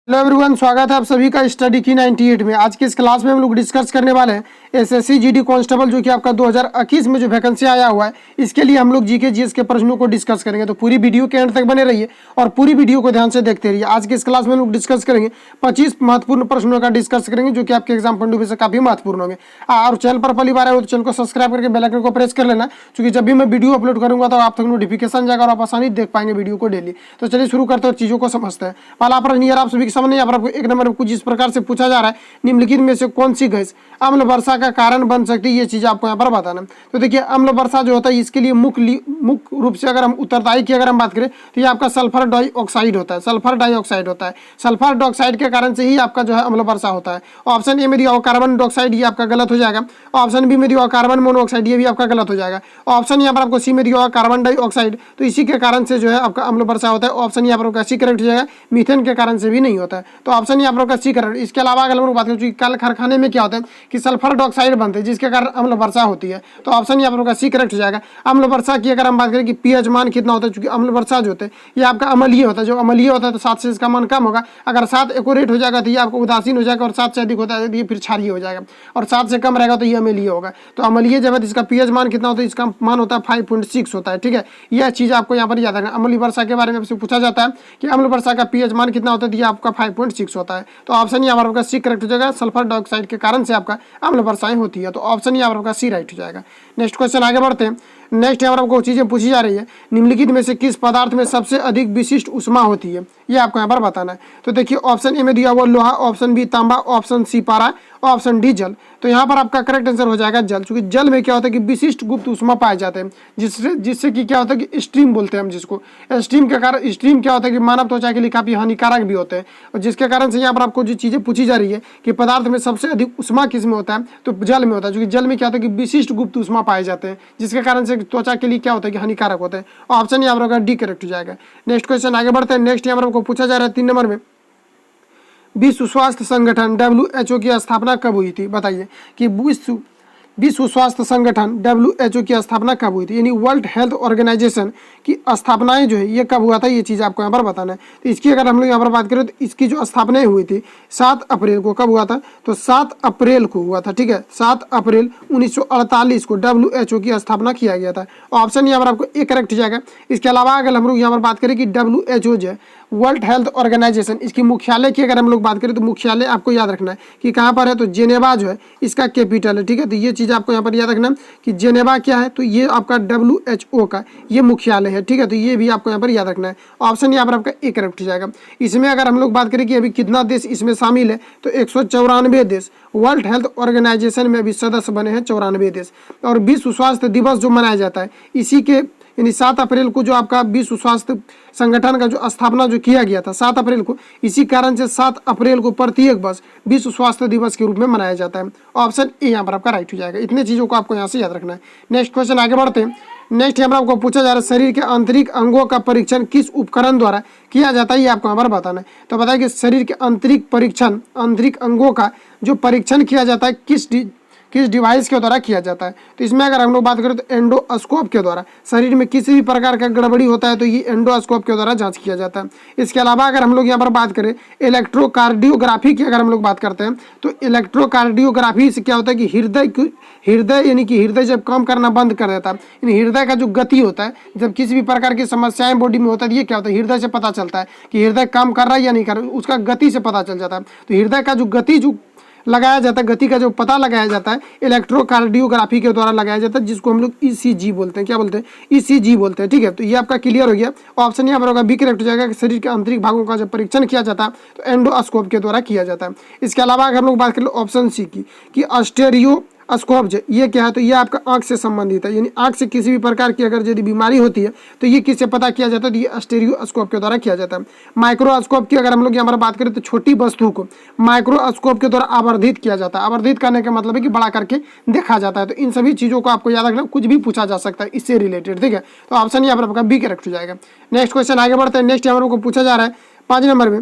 Hello everyone, स्वागत है आप सभी का स्टडी की 98 में। आज की इस क्लास में हम लोग डिस्कस करने वाले हैं एसएससी जीडी कांस्टेबल जो कि आपका 2021 में जो वैकेंसी आया हुआ है, इसके लिए हम लोग जीके जीएस के प्रश्नों को डिस्कस करेंगे। तो पूरी वीडियो के एंड तक बने रहिए और पूरी वीडियो को ध्यान से देखते रहिए। आज की इस क्लास में हम लोग डिस्कस करेंगे 25 महत्वपूर्ण प्रश्नों का डिस्कस करेंगे जो कि आपके एग्जाम पॉइंट ऑफ व्यू से काफी महत्वपूर्ण होंगे। और चैनल पर पहली बार आए हो तो चैनल को सब्सक्राइब करके बेल आइकन को प्रेस कर लेना, क्योंकि जब भी मैं वीडियो अपलोड करूंगा तो आप तक नोटिफिकेशन जाएगा और आप आसानी देख पाएंगे वीडियो को डेली। तो चलिए शुरू करते हैं और चीजों को समझते हैं। पहला प्रश्न यार आप सभी के सामने यहाँ पर आपको एक नंबर कुछ इस प्रकार से पूछा जा रहा है, निम्नलिखित में से कौन सी गैस अम्ल वर्षा का कारण बन सकती है, ये चीज आपको यहाँ पर बताना। तो देखिए अम्ल वर्षा जो होता है इसके लिए मुख्य रूप से अगर हम उत्तरदायी की अगर हम बात करें तो ये आपका सल्फर डाइऑक्साइड होता है। सल्फर डाइऑक्साइड होता है, सल्फर डाइऑक्साइड के कारण से ही आपका जो है अम्ल वर्षा होता है। ऑप्शन ए में दिया कार्बन डाइऑक्साइड, ये आपका गलत हो जाएगा। ऑप्शन बी में दिया कार्बन मोनोऑक्साइड, ये भी आपका गलत हो जाएगा। ऑप्शन यहाँ पर आपको सी में दिया कार्बन डाइऑक्साइड, तो इसी के कारण से जो है आपका अम्ल वर्षा होता है। ऑप्शन यहाँ पर आपका सी करेक्ट हो जाएगा। मीथेन के कारण से भी नहीं होता है, तो ऑप्शन यहाँ पर आपका सी करेक्ट। इसके अलावा अगर हम लोग बात करें कल कारखाने में क्या होता है कि सल्फर डाइऑक्साइड बनते हैं जिसके कारण अम्ल वर्षा होती है, तो ऑप्शन यहाँ पर आपका सी करेक्ट हो जाएगा। अम्ल वर्षा की अगर हम बात करें कि पीएच मान कितना होता है, क्योंकि अम्ल वर्षा जो होता है ये आपका अम्लीय होता है। जो अम्लीय होता है तो 7 से इसका मान कम होगा। अगर 7 एक्यूरेट हो जाएगा तो ये आपको उदासीन हो जाएगा, और 7 से अधिक होता है तो ये फिर क्षारीय हो जाएगा, और 7 से कम रहेगा तो ये अम्लीय होगा। तो अम्लीय जब है इसका पीएच मान कितना होता है, इसका मान होता है 5.6 होता है। ठीक है, यह चीज आपको यहाँ पर याद रखना। अम्लीय वर्षा के बारे में आपसे पूछा जाता है कि अम्ल वर्षा का पीएच मान कितना होता है, ये आपका 5.6 होता है। तो ऑप्शन यहाँ पर आपका सी करेक्ट हो जाएगा। सल्फर डाइऑक्साइड के कारण से आपका अम्ल वर्षाएं होती है, तो ऑप्शन यहाँ पर आपका सी राइट हो जाएगा। नेक्स्ट क्वेश्चन आगे बढ़ते हैं। नेक्स्ट यहाँ पर आपको चीजें पूछी जा रही है, निम्नलिखित में से किस पदार्थ में सबसे अधिक विशिष्ट उष्मा होती है, ये आपको यहाँ पर बताना है। तो देखिए ऑप्शन ए में दिया हुआ लोहा, ऑप्शन बी तांबा, ऑप्शन सी पारा, ऑप्शन डी जल। तो यहाँ पर आपका करेक्ट आंसर हो जाएगा जल, क्योंकि जल में क्या होता है कि विशिष्ट गुप्त उष्मा पाए जाते हैं, जिससे कि क्या होता है कि स्ट्रीम बोलते हैं हम जिसको। स्ट्रीम के कारण स्ट्रीम क्या होता है कि मानव त्वचा के लिए काफी हानिकारक भी होते हैं, और जिसके कारण से यहाँ पर आपको जो चीजें पूछी जा रही है कि पदार्थ में सबसे अधिक उष्मा किस में होता है, तो जल में होता है, क्योंकि जल में क्या होता है कि विशिष्ट गुप्त उष्मा पाए जाते हैं, जिसके कारण से त्वचा के लिए क्या होता है कि हानिकारक होता है। ऑप्शन यहाँ पर डी करेक्ट हो जाएगा। नेक्स्ट क्वेश्चन आगे बढ़ते हैं। नेक्स्ट यहाँ पर आपको पूछा जा रहा है 3 नंबर में, विश्व स्वास्थ्य संगठन WHO की स्थापना कब हुई थी, बताइए कि विश्व स्वास्थ्य संगठन WHO की स्थापना कब हुई थी, यानी वर्ल्ड हेल्थ ऑर्गेनाइजेशन की स्थापनाएं जो है ये कब हुआ था, ये चीज़ आपको यहाँ पर बताना है। तो इसकी अगर हम लोग यहाँ पर बात करें तो इसकी जो स्थापनाएं हुई थी 7 अप्रैल को, कब हुआ था, तो 7 अप्रैल को हुआ था। ठीक है, 7 अप्रैल 1948 को WHO की स्थापना किया गया था। ऑप्शन यहाँ पर आपको ए करेक्ट हो जाएगा। इसके अलावा अगर हम लोग यहाँ पर बात करें कि WHO जो है वर्ल्ड हेल्थ ऑर्गेनाइजेशन, इसकी मुख्यालय की अगर हम लोग बात करें तो मुख्यालय आपको याद रखना है कि कहाँ पर है, तो जेनेवा जो है इसका कैपिटल है। ठीक है, तो ये चीज़ आपको यहाँ पर याद रखना कि जेनेवा क्या है, तो ये आपका WHO का ये मुख्यालय है। ठीक है, तो ये भी आपको यहाँ पर याद रखना है। ऑप्शन यहाँ पर आपका ए करेक्ट हो जाएगा। इसमें अगर हम लोग बात करें कि अभी कितना देश इसमें शामिल है, तो 194 देश वर्ल्ड हेल्थ ऑर्गेनाइजेशन में अभी सदस्य बने हैं, 94 देश। और विश्व स्वास्थ्य दिवस जो मनाया जाता है इसी के यानी 7 अप्रैल को जो आपका विश्व स्वास्थ्य संगठन का जो स्थापना जो किया गया था 7 अप्रैल को, इसी कारण से 7 अप्रैल को प्रत्येक वर्ष विश्व स्वास्थ्य दिवस के रूप में मनाया जाता है। ऑप्शन ए यहाँ पर आपका राइट हो जाएगा। इतने चीज़ों को आपको यहाँ से याद रखना है। नेक्स्ट क्वेश्चन आगे बढ़ते हैं। नेक्स्ट यहाँ पर आपको पूछा जा रहा है, शरीर के आंतरिक अंगों का परीक्षण किस उपकरण द्वारा किया जाता है, ये आपको यहाँ पर बताना है। तो बताइए कि शरीर के आंतरिक अंगों का जो परीक्षण किया जाता है किस डिवाइस के द्वारा किया जाता है। तो इसमें अगर हम लोग बात करें तो एंडोस्कोप के द्वारा। शरीर में किसी भी प्रकार का गड़बड़ी होता है तो ये एंडोस्कोप के द्वारा जांच किया जाता है। इसके अलावा अगर हम लोग यहाँ पर बात करें इलेक्ट्रोकार्डियोग्राफी की अगर हम लोग बात करते हैं तो इलेक्ट्रोकार्डियोग्राफी से क्या होता है कि हृदय यानी कि हृदय जब काम करना बंद कर देता है, यानी हृदय का जो गति होता है, जब किसी भी प्रकार की समस्याएं बॉडी में होता है, ये क्या होता है हृदय से पता चलता है कि हृदय काम कर रहा है या नहीं कर रहा है, उसका गति से पता चल जाता है। तो हृदय का जो गति जो लगाया जाता है, गति का जो पता लगाया जाता है इलेक्ट्रोकार्डियोग्राफी के द्वारा लगाया जाता है, जिसको हम लोग ECG बोलते हैं। क्या बोलते हैं, ECG बोलते हैं। ठीक है, तो ये आपका क्लियर हो गया। ऑप्शन यहाँ पर होगा बी करेक्ट हो जाएगा कि शरीर के आंतरिक भागों का जब परीक्षण किया जाता है तो एंडोस्कोप के द्वारा किया जाता है। इसके अलावा अगर हम लोग बात करें ऑप्शन सी की कि स्टेरियोस्कोप जो ये क्या है, तो ये आपका आंख से संबंधित है, यानी आंख से किसी भी प्रकार की अगर यदि बीमारी होती है तो ये किससे पता किया जाता है, तो ये स्टेरियोस्कोप के द्वारा किया जाता है। माइक्रोस्कोप की अगर हम लोग यहाँ पर बात करें तो छोटी वस्तु को माइक्रोस्कोप के द्वारा आवर्धित किया जाता है। आवर्धित करने का मतलब है कि बड़ा करके देखा जाता है। तो इन सभी चीज़ों को आपको याद रखना, कुछ भी पूछा जा सकता है इससे रिलेटेड। ठीक है, तो ऑप्शन यहाँ पर आपका बी करेक्ट हो जाएगा। नेक्स्ट क्वेश्चन आगे बढ़ते हैं। नेक्स्ट यहाँ पर पूछा जा रहा है 5 नंबर में,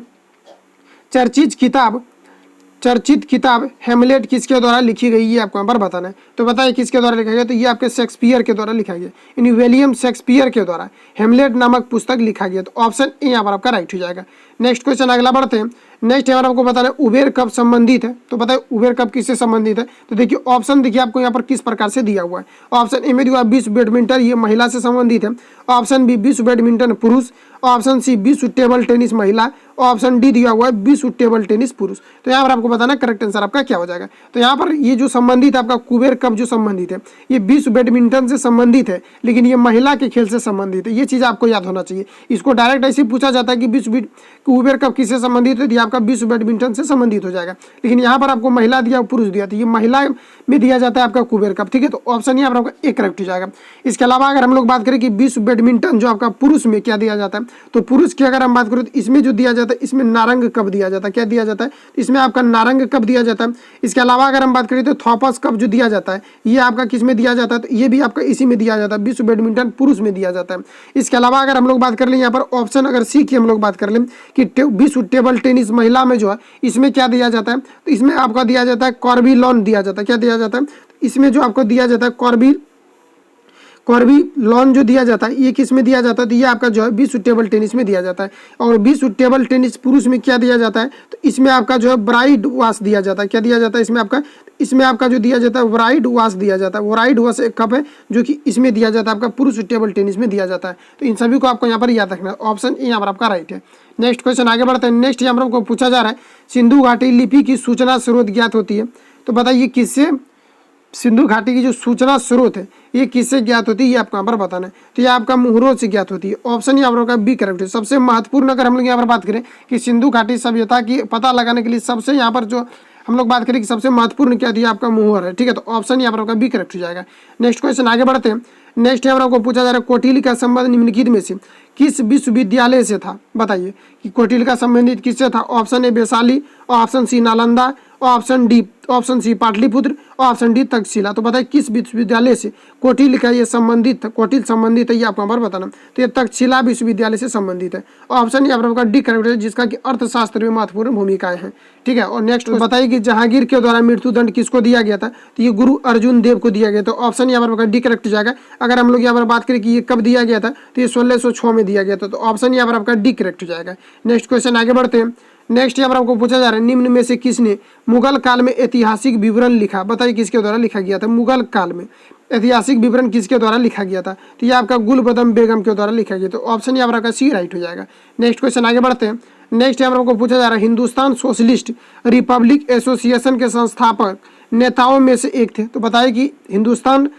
चर्चित किताब हेमलेट किसके द्वारा लिखी गई, ये आपको यहाँ पर बताना है। तो बताइए किसके द्वारा लिखा गया, तो ये आपके शेक्सपियर के द्वारा लिखा गया, यानी विलियम शेक्सपियर के द्वारा हेमलेट नामक पुस्तक लिखा गया। तो ऑप्शन ए यहाँ पर आपका राइट हो जाएगा। नेक्स्ट क्वेश्चन अगला बढ़ते हैं। नेक्स्ट यहाँ पर आपको बताना है उबेर कब संबंधित है, तो बताइए उबेर कब किससे संबंधित है। तो देखिए ऑप्शन देखिए आपको यहाँ पर किस प्रकार से दिया हुआ है। ऑप्शन ए में दिया विश्व बैडमिंटन ये महिला से संबंधित है, ऑप्शन बी विश्व बैडमिंटन पुरुष, ऑप्शन सी विश्व टेबल टेनिस महिला, ऑप्शन डी दिया हुआ है विश्व टेबल टेनिस पुरुष। तो यहाँ पर आपको बताना करेक्ट आंसर आपका क्या हो जाएगा। तो यहाँ पर ये जो संबंधित है आपका कुबेर कप जो संबंधित है ये विश्व बैडमिंटन से संबंधित है, लेकिन ये महिला के खेल से संबंधित है। ये चीज़ आपको याद होना चाहिए। इसको डायरेक्ट ऐसे पूछा जाता है कि विश्व कुबेर कप किससे संबंधित है, आपका विश्व बैडमिंटन से संबंधित हो जाएगा, लेकिन यहाँ पर आपको महिला दिया पुरुष दिया, तो ये महिला में दिया जाता है आपका कुबेर कप। ठीक है, तो ऑप्शन यहाँ पर आपका एक करेक्ट हो जाएगा। इसके अलावा अगर हम लोग बात करें कि विश्व बैडमिंटन जो आपका पुरुष में क्या दिया जाता है, तो पुरुष की अगर हम बात करें तो इसमें जो दिया जाता है इसमें नारंग कप दिया जाता है। क्या दिया जाता है, इसमें आपका नारंग कप दिया जाता है। इसके अलावा अगर हम बात करें तो थॉपस कप जो दिया जाता है ये आपका किस में दिया जाता है, तो ये भी आपका इसी में दिया जाता है, विश्व बैडमिंटन पुरुष में दिया जाता है। इसके अलावा अगर हम लोग बात कर लें यहाँ पर ऑप्शन अगर सी की हम लोग बात कर लें कि विश्व टेबल टेनिस महिला में जो है इसमें क्या दिया जाता है, तो इसमें आपका दिया जाता है कॉर्बिलॉन दिया जाता है। क्या दिया जाता है, इसमें जो आपको दिया जाता है कॉर्बिलॉन जो दिया जाता है ये किस में दिया जाता है, तो ये आपका जो है विश्व टेबल टेनिस में दिया जाता है। और विश्व टेबल टेनिस पुरुष में क्या दिया जाता है, तो इसमें आपका जो है ब्राइड वाश दिया जाता है। क्या दिया जाता है, इसमें आपका जो दिया जाता है ब्राइड वाश दिया जाता है। ब्राइड वाश एक कप है जो कि इसमें दिया जाता है, आपका पुरुष टेबल टेनिस में दिया जाता है। तो इन सभी को आपको यहाँ पर याद रखना है। ऑप्शन ए यहाँ पर आपका राइट है। नेक्स्ट क्वेश्चन आगे बढ़ते हैं। नेक्स्ट यहाँ पर आपको पूछा जा रहा है सिंधु घाटी लिपि की सूचना स्रोत ज्ञात होती है, तो बताइए किससे सिंधु घाटी की जो सूचना स्रोत है ये किससे ज्ञात होती है, ये आपको यहाँ पर बताना है। तो ये आपका मुहरों से ज्ञात होती है। ऑप्शन यहाँ पर बी करेक्ट है। सबसे महत्वपूर्ण अगर हम लोग यहाँ पर बात करें कि सिंधु घाटी सभ्यता की पता लगाने के लिए सबसे यहाँ पर जो हम लोग बात करें कि सबसे महत्वपूर्ण क्या थी, आपका मुहर है। ठीक है, तो ऑप्शन यहाँ पर आपका बी करेक्ट हो जाएगा। नेक्स्ट क्वेश्चन आगे बढ़ते हैं। नेक्स्ट यहाँ पर आपको पूछा जा रहा है कौटिल्य का संबंध निम्नलिखित में से किस विश्वविद्यालय से था। बताइए कि कौटिल्य का संबंधित किससे था। Option A Vaishali, option C Nalanda, option C Pataliputra, option D Takshashila. तो बताइए किस विश्वविद्यालय से कौटिल्य का ये संबंधित था, कौटिल्य संबंधित है, ये आपको यहाँ पर बताना। तो ये तक्षशिला विश्वविद्यालय से संबंधित है। ऑप्शन यहाँ पर आपका डी करेक्ट है, जिसका कि अर्थशास्त्र में महत्वपूर्ण भूमिकाएं हैं। ठीक है, और नेक्स्ट बताइए कि जहांगीर के द्वारा मृत्युदंड किसको दिया गया था, तो ये गुरु अर्जुन देव को दिया गया। तो ऑप्शन यहाँ पर आपका डी करेक्ट हो जाएगा। अगर हम लोग यहाँ पर बात करें कि ये कब दिया गया था, तो ये 1606 में दिया गया था। तो ऑप्शन यहाँ पर आपका डी करेक्ट हो जाएगा। नेक्स्ट क्वेश्चन आगे बढ़ते हैं। नेक्स्ट यहाँ पर आपको पूछा जा रहा है निम्न में से किसने मुगल काल में ऐतिहासिक विवरण लिखा। बताइए किसके द्वारा लिखा गया था, मुगल काल में ऐतिहासिक विवरण किसके द्वारा लिखा गया था, तो ये आपका गुलबदम बेगम के द्वारा लिखा गया। तो ऑप्शन यहाँ पर आपका सी राइट हो जाएगा। नेक्स्ट क्वेश्चन आगे बढ़ते हैं। नेक्स्ट यहाँ पर आपको पूछा जा रहा है हिंदुस्तान सोशलिस्ट रिपब्लिक एसोसिएशन के संस्थापक नेताओं में से एक थे। तो बताइए कि हिंदुस्तान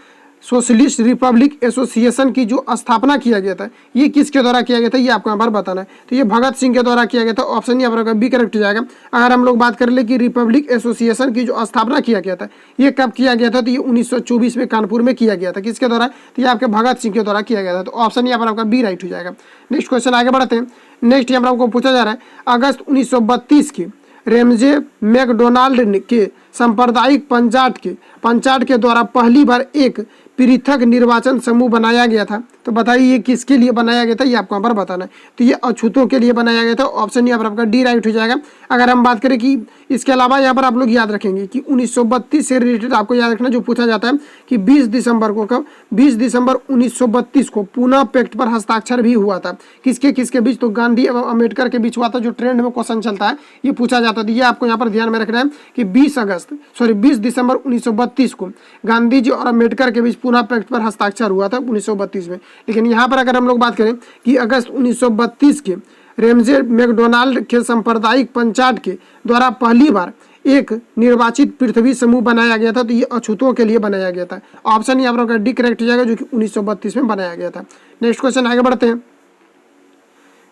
सोशलिस्ट रिपब्लिक एसोसिएशन की जो स्थापना किया गया था ये किसके द्वारा किया गया था, ये आपको यहाँ पर बताना है। तो ये भगत सिंह के द्वारा किया गया था। ऑप्शन यहाँ पर बी करेक्ट हो जाएगा। अगर हम लोग बात कर ले कि रिपब्लिक एसोसिएशन की जो स्थापना किया गया था ये कब किया गया था, तो ये 1924 में कानपुर में किया गया था। किसके द्वारा, तो ये आपके भगत सिंह के द्वारा किया गया था। तो ऑप्शन यहाँ पर आपका बी राइट हो जाएगा। नेक्स्ट क्वेश्चन आगे बढ़ते हैं। नेक्स्ट यहाँ पर आपको पूछा जा रहा है अगस्त 1932 की रेमजे मैकडोनाल्ड के सांप्रदायिक पंचाट के द्वारा पहली बार एक पृथक निर्वाचन समूह बनाया गया था। तो बताइए ये किसके लिए बनाया गया था, ये आपको यहाँ पर बताना है। तो ये अछूतों के लिए बनाया गया था। ऑप्शन यहाँ पर आपका डी राइट हो जाएगा। अगर हम बात करें कि इसके अलावा यहाँ पर आप लोग याद रखेंगे कि 1932 से रिलेटेड आपको याद रखना जो पूछा जाता है कि 20 दिसंबर को कब, 20 दिसंबर 1932 को पूना पैक्ट पर हस्ताक्षर भी हुआ था। किसके बीच, तो गांधी एवं अम्बेडकर के बीच हुआ था। जो ट्रेंड में क्वेश्चन चलता है ये पूछा जाता है। ये आपको यहाँ पर ध्यान में रखना है कि 20 दिसंबर 1932 को गांधी जी और अम्बेडकर के बीच पूना पैक्ट पर हस्ताक्षर हुआ था 1932 में। लेकिन यहाँ पर अगर हम लोग बात करें कि अगस्त 1932 के रेमजे मैकडोनाल्ड के सांप्रदायिक पंचाट के द्वारा पहली बार एक निर्वाचित पृथ्वी समूह बनाया गया था, तो ये अछूतों के लिए बनाया गया था। ऑप्शन यहाँ पर डी करेक्ट हो जाएगा, जो कि 1932 में बनाया गया था। नेक्स्ट क्वेश्चन आगे बढ़ते हैं।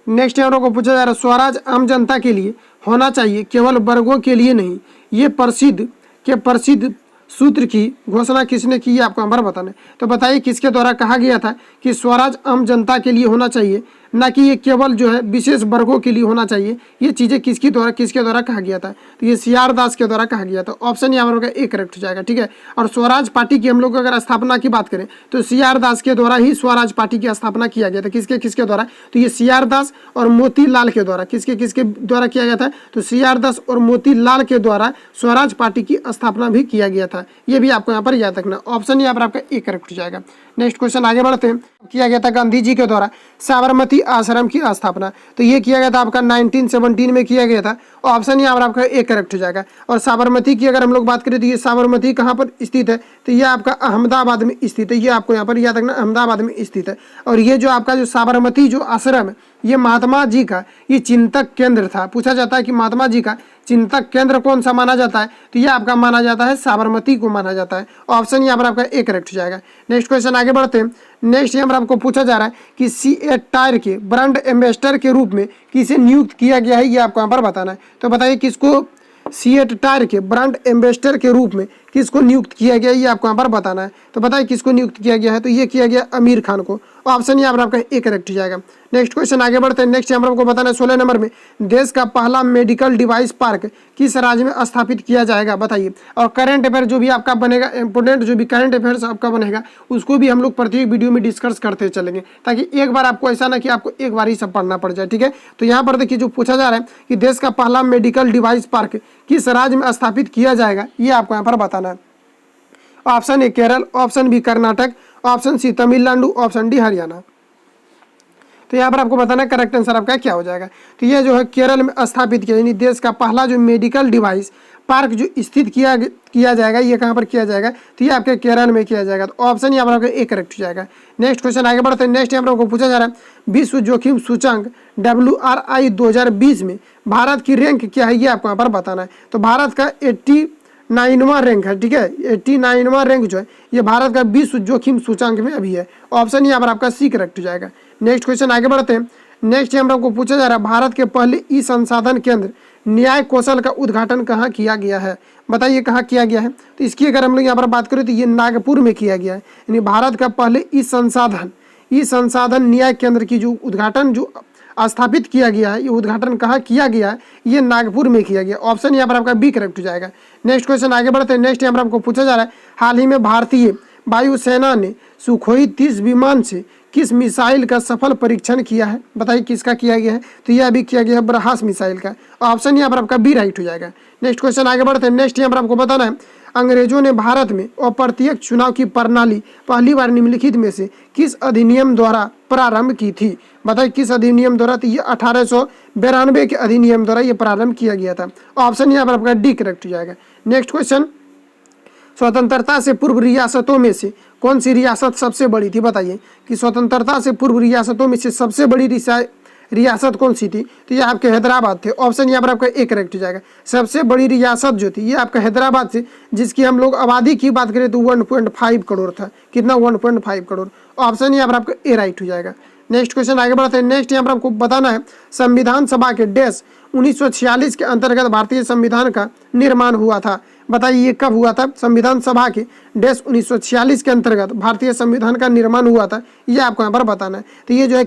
नेक्स्ट यहाँ को पूछा जा रहा है स्वराज आम जनता के लिए होना चाहिए, केवल वर्गों के लिए नहीं। ये प्रसिद्ध सूत्र की घोषणा किसने की, आपको हमारा बताना है। तो बताइए किसके द्वारा कहा गया था कि स्वराज आम जनता के लिए होना चाहिए, ना कि ये केवल जो है विशेष वर्गों के लिए होना चाहिए। ये चीज़ें किसके द्वारा कहा गया था, तो ये सीआर दास के द्वारा कहा गया था। ऑप्शन यहाँ पर ए करेक्ट हो जाएगा। ठीक है, और स्वराज पार्टी की हम लोग अगर स्थापना की बात करें तो सीआर दास के द्वारा ही स्वराज पार्टी की स्थापना किया गया था। किसके द्वारा, तो ये सीआर दास और मोतीलाल के द्वारा। किसके द्वारा किया गया था, तो सीआर दास और मोतीलाल के द्वारा स्वराज पार्टी की स्थापना भी किया गया था। ये भी आपको यहाँ पर याद रखना। ऑप्शन यहाँ पर आपका ए करेक्ट हो जाएगा। नेक्स्ट क्वेश्चन आगे बढ़ते हैं। किया गया था गांधी जी के द्वारा साबरमती आश्रम की स्थापना, तो ये किया गया था आपका 1917 में किया गया था। ऑप्शन यहाँ पर आपका ए करेक्ट हो जाएगा। और साबरमती की अगर हम लोग बात करें तो ये साबरमती कहाँ पर स्थित है, तो ये आपका अहमदाबाद में स्थित है। ये आपको यहाँ पर याद रखना, अहमदाबाद में स्थित है। और ये जो आपका जो साबरमती जो आश्रम है, ये महात्मा जी का ये चिंतक केंद्र था। पूछा जाता है कि महात्मा जी का चिंतक केंद्र कौन सा माना जाता है, तो ये आपका माना जाता है साबरमती को माना जाता है। ऑप्शन यहाँ पर आपका ए करेक्ट हो जाएगा। नेक्स्ट क्वेश्चन आगे बढ़ते हैं। नेक्स्ट यहाँ पर आपको पूछा जा रहा है कि सीएट टायर के ब्रांड एम्बेसडर के रूप में किसे नियुक्त किया गया है, ये आपको यहाँ पर बताना है। तो बताइए किसको सीएट टायर के ब्रांड एम्बेसडर के रूप में किसको नियुक्त किया गया, ये आपको यहाँ पर बताना है। तो बताइए किसको नियुक्त किया गया है, तो ये किया गया आमिर खान को। ऑप्शन यहाँ पर आपका ए करेक्ट हो जाएगा। नेक्स्ट क्वेश्चन आगे बढ़ते हैं। नेक्स्ट यहाँ पर आपको बताना है 16 नंबर में देश का पहला मेडिकल डिवाइस पार्क किस राज्य में स्थापित किया जाएगा, बताइए। और करंट अफेयर जो भी आपका बनेगा, इंपोर्टेंट जो भी करंट अफेयर्स आपका बनेगा, उसको भी हम लोग प्रत्येक वीडियो में डिस्कस करते चलेंगे, ताकि एक बार आपको ऐसा ना कि आपको एक बार ही सब पढ़ना पड़ जाए, ठीक है। तो यहाँ पर देखिए जो पूछा जा रहा है कि देश का पहला मेडिकल डिवाइस पार्क किस राज्य में स्थापित किया जाएगा, ये आपको यहाँ पर बताना है। Option A Kerala, option B Karnataka, option C Tamil Nadu, option D Haryana. तो यहाँ पर आपको बताना है करेक्ट आंसर आपका क्या हो जाएगा। तो ये जो है केरल में स्थापित किया, यानी देश का पहला जो मेडिकल डिवाइस पार्क जो स्थित किया जाएगा, ये कहाँ पर किया जाएगा, तो ये आपके केरल में किया जाएगा। तो ऑप्शन यहाँ पर आपका ए करेक्ट हो जाएगा। नेक्स्ट क्वेश्चन आगे बढ़ते हैं। नेक्स्ट यहाँ पर आपको पूछा जा रहा है विश्व जोखिम सूचकांक WRI 2020 में भारत की रैंक क्या है, ये आपको यहाँ पर बताना है। तो भारत का 89वां रैंक है, ठीक है। 89वां रैंक जो है ये भारत का विश्व जोखिम सूचकांक में अभी है। ऑप्शन यहाँ पर आपका सी करेक्ट हो जाएगा। नेक्स्ट क्वेश्चन आगे बढ़ते हैं। नेक्स्ट यहाँ पर आपको पूछा जा रहा है भारत के पहले ई संसाधन केंद्र न्याय कौशल का उद्घाटन कहाँ किया गया है, बताइए कहाँ किया गया है। तो इसकी अगर हम लोग यहाँ पर बात करें तो ये नागपुर में किया गया है। यानी भारत का पहले ई संसाधन न्याय केंद्र की जो उद्घाटन जो स्थापित किया गया है, ये उद्घाटन कहाँ किया गया है, ये नागपुर में किया गया। ऑप्शन यहाँ पर आपका बी करेक्ट हो जाएगा। नेक्स्ट क्वेश्चन आगे बढ़ते हैं। नेक्स्ट यहाँ पर आपको पूछा जा रहा है हाल ही में भारतीय वायुसेना ने सुखोई 30 विमान से किस मिसाइल का सफल परीक्षण किया है, बताइए किसका किया गया है। तो यह अभी किया गया है ब्रह्मास्त्र मिसाइल का। ऑप्शन यहाँ पर आपका बी राइट हो जाएगा। नेक्स्ट क्वेश्चन आगे बढ़ते हैं। नेक्स्ट यहाँ पर आपको बताना है अंग्रेजों ने भारत में अप्रत्यक्ष चुनाव की प्रणाली पहली बार निम्नलिखित में से किस अधिनियम द्वारा प्रारंभ की थी, बताइए किस अधिनियम द्वारा। तो ये 1892 के अधिनियम द्वारा ये प्रारंभ किया गया था। ऑप्शन यहाँ पर आपका डी करेक्ट हो जाएगा। नेक्स्ट क्वेश्चन स्वतंत्रता से पूर्व रियासतों में से कौन सी रियासत सबसे बड़ी थी, बताइए कि स्वतंत्रता से पूर्व रियासतों में से सबसे बड़ी रियासत कौन सी थी। तो ये आपके हैदराबाद थे। ऑप्शन यहाँ पर आपका ए करेक्ट हो जाएगा। सबसे बड़ी रियासत जो थी ये आपका हैदराबाद से, जिसकी हम लोग आबादी की बात करें तो 1.5 करोड़ था। कितना, 1.5 करोड़। ऑप्शन यहाँ पर आपका ए राइट हो जाएगा। नेक्स्ट क्वेश्चन आगे बढ़ते हैं। नेक्स्ट यहाँ पर आपको बताना है संविधान सभा के डैश 1946 के अंतर्गत भारतीय संविधान का निर्माण हुआ था, बताइए ये कब हुआ था। संविधान सभा के डैश 1946 के अंतर्गत भारतीय संविधान का निर्माण हुआ था, ये आपको यहाँ पर बताना है। तो ये जो है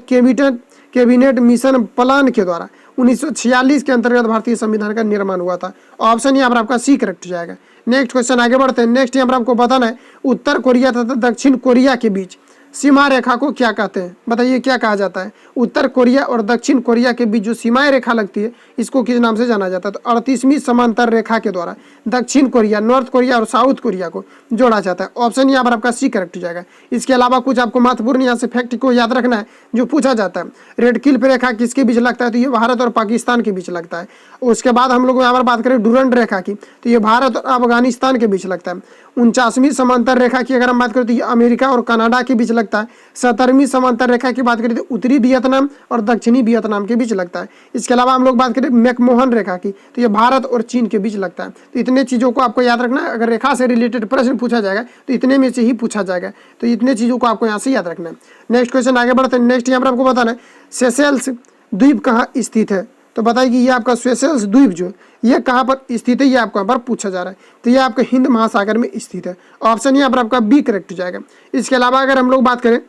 कैबिनेट मिशन प्लान के द्वारा 1946 के अंतर्गत भारतीय संविधान का निर्माण हुआ था। ऑप्शन यहाँ पर आपका सी करेक्ट हो जाएगा। नेक्स्ट क्वेश्चन आगे बढ़ते हैं। नेक्स्ट यहाँ पर आपको बताना है उत्तर कोरिया तथा दक्षिण कोरिया के बीच सीमा रेखा को क्या कहते हैं, बताइए क्या कहा जाता है। उत्तर कोरिया और दक्षिण कोरिया के बीच जो सीमाएं रेखा लगती है इसको किस नाम से जाना जाता है। तो 38वीं समांतर रेखा के द्वारा दक्षिण कोरिया, नॉर्थ कोरिया और साउथ कोरिया को जोड़ा जाता है। ऑप्शन यहाँ पर आपका सी करेक्ट हो जाएगा। इसके अलावा कुछ आपको महत्वपूर्ण यहाँ से फैक्ट को याद रखना है जो पूछा जाता है। रेड क्लिफ रेखा किसके बीच लगता है, तो ये भारत और पाकिस्तान के बीच लगता है। उसके बाद हम लोग यहाँ पर बात करें डुरंड रेखा की, तो ये भारत और अफगानिस्तान के बीच लगता है। 49वीं समांतर रेखा की अगर हम बात करें तो ये अमेरिका और कनाडा के बीच लगता है। 70वीं समांतर रेखा की बात करें तो उत्तरी वियतनाम और दक्षिणी वियतनाम के बीच लगता है। इसके अलावा हम लोग बात करें मैकमोहन रेखा की, तो ये भारत और चीन के बीच लगता है। तो इतने चीज़ों को आपको याद रखना है। अगर रेखा से रिलेटेड प्रश्न पूछा जाएगा तो इतने में से ही पूछा जाएगा। तो इतने चीज़ों को आपको यहाँ से याद रखना है। नेक्स्ट क्वेश्चन आगे बढ़ते हैं। नेक्स्ट यहाँ पर आपको बताना है सेशेल्स द्वीप कहाँ स्थित है, तो बताइए कि ये आपका सेशेल्स द्वीप जो ये कहाँ पर स्थित है, ये आपको यहाँ पर पूछा जा रहा है। तो ये आपके हिंद महासागर में स्थित है। ऑप्शन यहाँ पर आपका बी करेक्ट हो जाएगा। इसके अलावा अगर हम लोग बात करें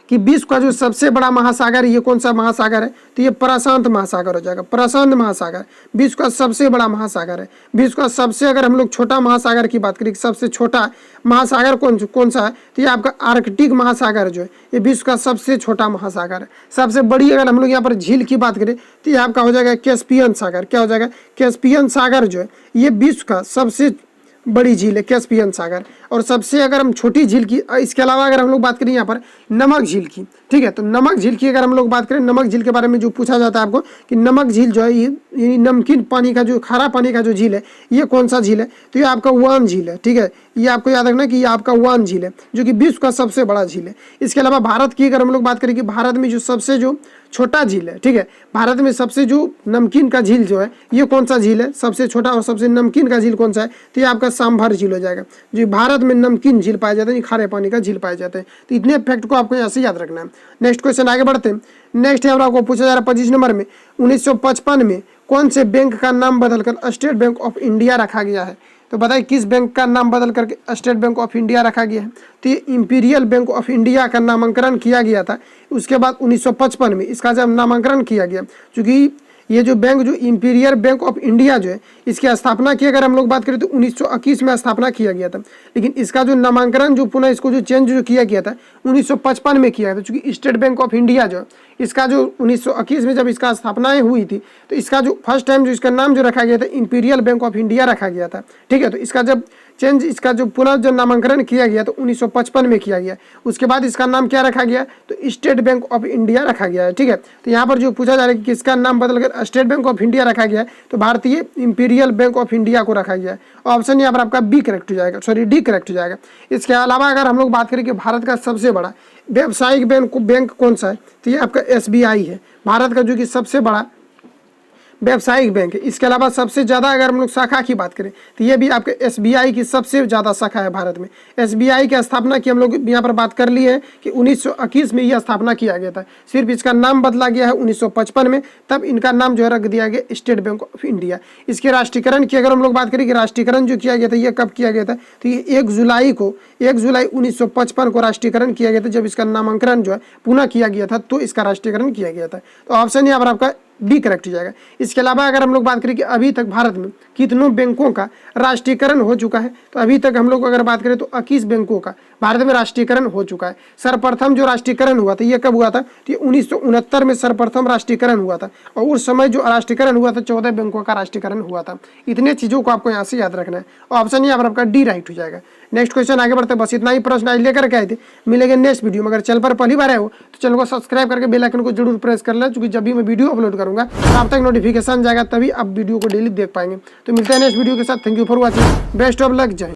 कि विश्व का जो सबसे बड़ा महासागर ये कौन सा महासागर है, तो ये प्रशांत महासागर हो जाएगा। प्रशांत महासागर विश्व का सबसे बड़ा महासागर है। विश्व का सबसे, अगर हम लोग छोटा महासागर की बात करें, सबसे छोटा महासागर कौन सा है, तो ये आपका आर्कटिक महासागर जो है ये विश्व का सबसे छोटा महासागर है। सबसे बड़ी अगर हम लोग यहाँ पर झील की बात करें तो ये आपका हो जाएगा कैस्पियन सागर। क्या हो जाएगा, कैस्पियन सागर जो है ये विश्व का सबसे बड़ी झील है कैस्पियन सागर। और सबसे अगर हम छोटी झील की, इसके अलावा अगर हम लोग बात करें यहाँ पर नमक झील की, ठीक है, तो नमक झील की अगर हम लोग बात करें, नमक झील के बारे में जो पूछा जाता है आपको कि नमक झील जो है ये नमकीन पानी का जो खारा पानी का जो झील है ये कौन सा झील है, तो ये आपका वान झील है, ठीक है। ये आपको याद रखना कि ये आपका वान झील है जो कि विश्व का सबसे बड़ा झील है। इसके अलावा भारत की अगर हम लोग बात करें कि भारत में जो सबसे जो छोटा झील है, ठीक है, भारत में सबसे जो नमकीन का झील जो है ये कौन सा झील है, सबसे छोटा और सबसे नमकीन का झील कौन सा है, तो ये आपका सांभर झील हो जाएगा। जो भारत में नमकीन झील पाए जाते हैं, खारे पानी का झील पाए जाते हैं। तो इतने फैक्ट को आपको यहाँ से याद रखना है। नेक्स्ट क्वेश्चन आगे बढ़ते हैं। नेक्स्ट है आपको पूछा जा रहा है 25 नंबर में, 1955 में कौन से बैंक का नाम बदलकर स्टेट बैंक ऑफ इंडिया रखा गया है। तो बताइए किस बैंक का नाम बदल करके स्टेट बैंक ऑफ इंडिया रखा गया है, तो ये इंपीरियल बैंक ऑफ इंडिया का नामांकन किया गया था। उसके बाद 1955 में इसका जब नामांकन किया गया, क्योंकि ये जो बैंक जो इंपीरियल बैंक ऑफ इंडिया जो है इसकी स्थापना की अगर हम लोग बात करें तो 1921 में स्थापना किया गया था, लेकिन इसका जो नामांकन जो पुनः इसको जो चेंज जो किया गया था 1955 में किया था, क्योंकि स्टेट बैंक ऑफ इंडिया जो इसका जो 1921 में जब इसका स्थापना हुई थी तो इसका जो फर्स्ट टाइम जो इसका नाम जो रखा गया था इंपीरियल बैंक ऑफ इंडिया रखा गया था, ठीक है। तो इसका जब चेंज, इसका जो पुनः जो नामांकन किया गया तो 1955 में किया गया। उसके बाद इसका नाम क्या रखा गया, तो स्टेट बैंक ऑफ इंडिया रखा गया है, ठीक है। तो यहाँ पर जो पूछा जा रहा है कि किसका नाम बदलकर स्टेट बैंक ऑफ इंडिया रखा गया है, तो भारतीय इंपीरियल बैंक ऑफ इंडिया को रखा गया है। ऑप्शन यहाँ पर आपका बी करेक्ट हो जाएगा, सॉरी डी करेक्ट हो जाएगा। इसके अलावा अगर हम लोग बात करें कि भारत का सबसे बड़ा व्यावसायिक बैंक कौन सा है, तो ये आपका SBI है, भारत का जो कि सबसे बड़ा व्यावसायिक बैंक है। इसके अलावा सबसे ज़्यादा अगर हम लोग शाखा की बात करें तो ये भी आपके SBI की सबसे ज़्यादा शाखा है भारत में। SBI की स्थापना की हम लोग यहाँ पर बात कर ली है कि 1921 में यह स्थापना किया गया था, सिर्फ इसका नाम बदला गया है 1955 में, तब इनका नाम जो है रख दिया गया स्टेट बैंक ऑफ इंडिया। इसके राष्ट्रीयकरण की अगर हम लोग बात करें कि राष्ट्रीयकरण जो किया गया था ये कब किया गया था, तो ये 1 जुलाई 1955 को राष्ट्रीयकरण किया गया था, जब इसका नामांकन जो है पुनः किया गया था तो इसका राष्ट्रीयकरण किया गया था। तो ऑप्शन यहाँ पर आपका बी करेक्ट हो जाएगा। इसके अलावा अगर हम लोग बात करें कि अभी तक भारत में कितनों बैंकों का राष्ट्रीयकरण हो चुका है, तो अभी तक हम लोग अगर बात करें तो 21 बैंकों का भारत में राष्ट्रीयकरण हो चुका है। सर्वप्रथम जो राष्ट्रीयकरण हुआ था ये कब हुआ था, तो 1969 में सर्वप्रथम राष्ट्रीयकरण हुआ था, और उस समय जो राष्ट्रीयकरण हुआ था 14 बैंकों का राष्ट्रीयकरण हुआ था। इतने चीज़ों को आपको यहाँ से याद रखना है। ऑप्शन यहाँ पर आपका डी राइट हो जाएगा। नेक्स्ट क्वेश्चन आगे बढ़ते हैं। बस इतना ही प्रश्न आज लेकर के आए थे। मिलेंगे नेक्स्ट वीडियो में। अगर चैनल पर पहली बार आए हो तो चैनल को सब्सक्राइब करके बेल आइकन को जरूर प्रेस कर लें, क्योंकि जब भी मैं वीडियो अपलोड करूंगा तो आप तक नोटिफिकेशन जाएगा, तभी आप वीडियो को डेली देख पाएंगे। तो मिलते हैं नेक्स्ट वीडियो के साथ। Thank you for watching. Best of luck. जय।